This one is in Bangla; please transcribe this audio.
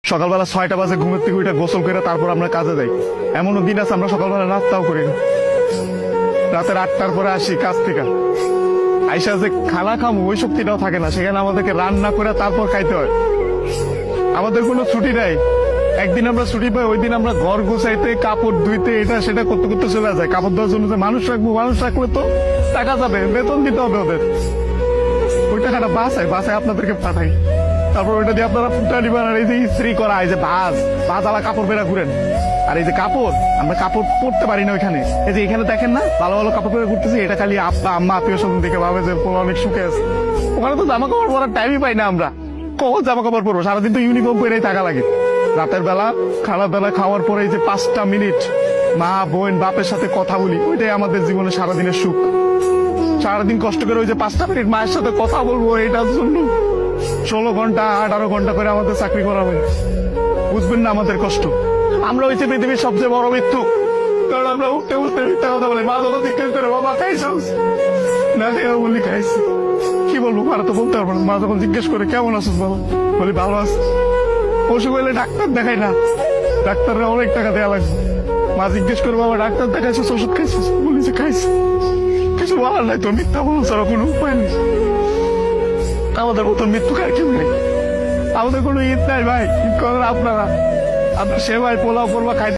সকালবেলা 6টা বাজে ঘুমের থেকে উঠে গোসল করে তারপর আমরা কাজে যাই। এমনও দিন আছে আমরা সকালবেলা নাস্তাও করি না। রাতের 8টার পরে আসি কাজ থেকে, আইসা যে খানা খামো ওই শক্তিটাও থাকে না, সেখানে আমাদেরকে রান্না করে তারপর খাইতে হয়। আমাদের কোনো ছুটি নাই। একদিন আমরা ছুটি পাই, ওই দিন আমরা ঘর গোছাইতে, কাপড় ধুইতে, এটা সেটা করতে করতে চলে যায়। কাপড় ধোয়ার জন্য যে মানুষ রাখবো, মানুষ রাখলে তো টাকা যাবে, বেতন দিতে হবে ওদের। ওই টাকাটা বাসায় আপনাদেরকে পাঠাই, তারপর ওইটা দিয়ে আপনারা ফুটা নিবেন। আর এই যে ইস্ত্রি করা, এই যে ভাজালা কাপড় বেড়া ঘুরেন, আর এই যে কাপড়, আমরা কাপড় পরতে পারি না ওইখানে। এই যে এখানে দেখেন না ভালো ভালো কাপড় পরে ঘুরতেছি, এটা খালি আব্বা আম্মা আত্মীয় স্বজন দেখে ভাবে যে অনেক সুখে আছে। ওখানে তো জামা কাপড় পরার টাইমই পাই না আমরা। কখন জামা কাপড় পরবো? সারাদিন তো ইউনিফর্ম পরেই থাকা লাগে। রাতের বেলা বেলা খাওয়ার পরে এই যে 5টা মিনিট মা বোন বাপের সাথে কথা বলি, ওইটাই আমাদের জীবনে সারাদিনের সুখ। সারাদিন কষ্ট করে ওই যে 5টা মিনিট মায়ের সাথে কথা বলবো, এটার জন্য 16 ঘন্টা 18 ঘন্টা করে আমাদের চাকরি করা হয়। বুঝবেন না আমাদের কষ্ট। আমরা হয়েছে পৃথিবীর সবচেয়ে বড় মৃত্যু, কারণ আমরা উঠতে উঠতে মিথ্যা কথা বলি। মা যখন জিজ্ঞেস করে বাবা খাইছ না, বলি খাইছি। কি বলবো, আর তো বলতে পারবো না। মা যখন জিজ্ঞেস করে কেমন আছিস বাবা, বলি ভালো আছি। অসুখ হইলে ডাক্তার দেখাই না, ডাক্তাররা অনেক টাকা দেওয়া লাগবে। মা জিজ্ঞেস করে বাবা ডাক্তার দেখাইছিস, ওষুধ খাইছিস, বলি যে খাইছি। কিছু বলার নাই তো, মিথ্যা বলো ছাড়া কোনো উপায় নেই। আমাদের মতো মৃত্যু কার কেউ নেই। আমাদের কোনো ঈদ নাই ভাই, ঈদ করেন আপনারা। আপনার সেবাই পোলাও পড়বা খাইতে